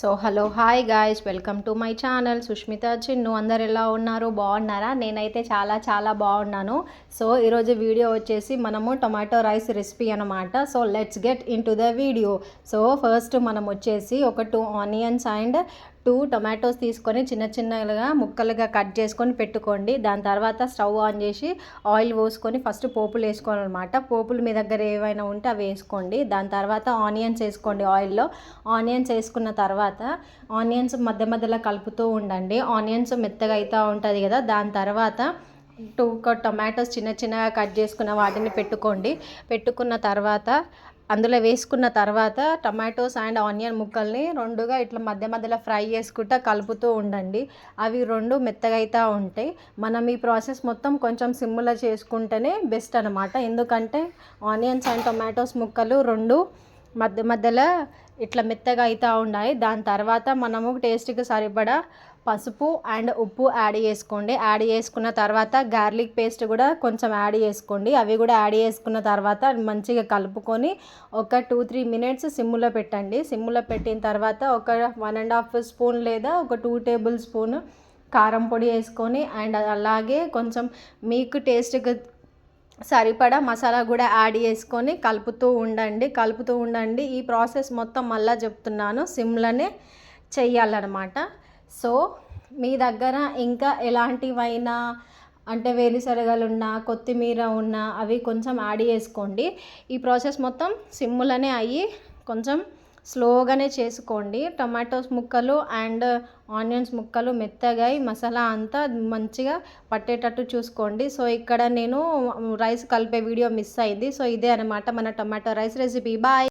So hello hi guys, welcome to my channel Sushmita Chinnu. అందరు ఎలా ఉన్నారు? బాగున్నారా? నేనైతే చాలా బాగున్నాను. సో ఈరోజు వీడియో వచ్చేసి మనము టొమాటో రైస్ రెసిపీ అనమాట. So let's get in to the video. So first మనం వచ్చేసి ఒక 2 ఆనియన్స్ అండ్ 2 టొమాటోస్ తీసుకొని చిన్నగా ముక్కలుగా కట్ చేసుకొని పెట్టుకోండి. దాని తర్వాత స్టవ్ ఆన్ చేసి ఆయిల్ పోసుకొని ఫస్ట్ పోపులు వేసుకోవాలన్నమాట. పోపులు మీ దగ్గర ఏవైనా ఉంటే అవి వేసుకోండి. దాని తర్వాత ఆనియన్స్ వేసుకోండి. ఆయిల్లో ఆనియన్స్ వేసుకున్న తర్వాత ఆనియన్స్ మధ్యలో కలుపుతూ ఉండండి. ఆనియన్స్ మెత్తగా అవుతూ ఉంటుంది కదా. దాని తర్వాత 2 టొమాటోస్ చిన్నగా కట్ చేసుకున్న వాటిని పెట్టుకున్న తర్వాత అందులో వేసుకున్న తర్వాత టమాటోస్ అండ్ ఆనియన్ ముక్కల్ని రెండుగా ఇట్లా మధ్యలో ఫ్రై చేసుకుంటూ కలుపుతూ ఉండండి. అవి రెండు మెత్తగా అవుతూ ఉంటాయి. మనం ఈ ప్రాసెస్ మొత్తం కొంచెం సిమ్లో చేసుకుంటేనే బెస్ట్ అనమాట. ఎందుకంటే ఆనియన్స్ అండ్ టొమాటోస్ ముక్కలు రెండు మధ్యలో ఇట్లా మెత్తగా అవుతూ ఉన్నాయి. దాని తర్వాత మనము టేస్ట్కి సరిపడా పసుపు అండ్ ఉప్పు యాడ్ చేసుకోండి. యాడ్ చేసుకున్న తర్వాత గార్లిక్ పేస్ట్ కూడా కొంచెం యాడ్ చేసుకోండి. అవి కూడా యాడ్ చేసుకున్న తర్వాత మంచిగా కలుపుకొని ఒక 2-3 మినిట్స్ సిమ్లో పెట్టండి. సిమ్లో పెట్టిన తర్వాత ఒక 1.5 స్పూన్ లేదా ఒక 2 టేబుల్ స్పూన్ కారం పొడి వేసుకొని అండ్ అలాగే కొంచెం మీకు టేస్ట్కి సరిపడా మసాలా కూడా యాడ్ చేసుకొని కలుపుతూ ఉండండి. ఈ ప్రాసెస్ మొత్తం మళ్ళీ చెప్తున్నాను, సిమ్లోనే చెయ్యాలన్నమాట. సో మీ దగ్గర ఇంకా ఎలాంటివైనా అంటే వేరుశనగలు ఉన్నా కొత్తిమీర ఉన్నా అవి కొంచెం యాడ్ చేసుకోండి. ఈ ప్రాసెస్ మొత్తం సిమ్లోనే అయ్యి కొంచెం స్లోగానే చేసుకోండి. టొమాటోస్ ముక్కలు అండ్ ఆనియన్స్ ముక్కలు మెత్తగా మసాలా అంతా మంచిగా పట్టేటట్టు చూసుకోండి. సో ఇక్కడ నేను రైస్ కలిపే వీడియో మిస్ అయింది. సో ఇదే అనమాట మన టొమాటో రైస్ రెసిపీ. బాయ్.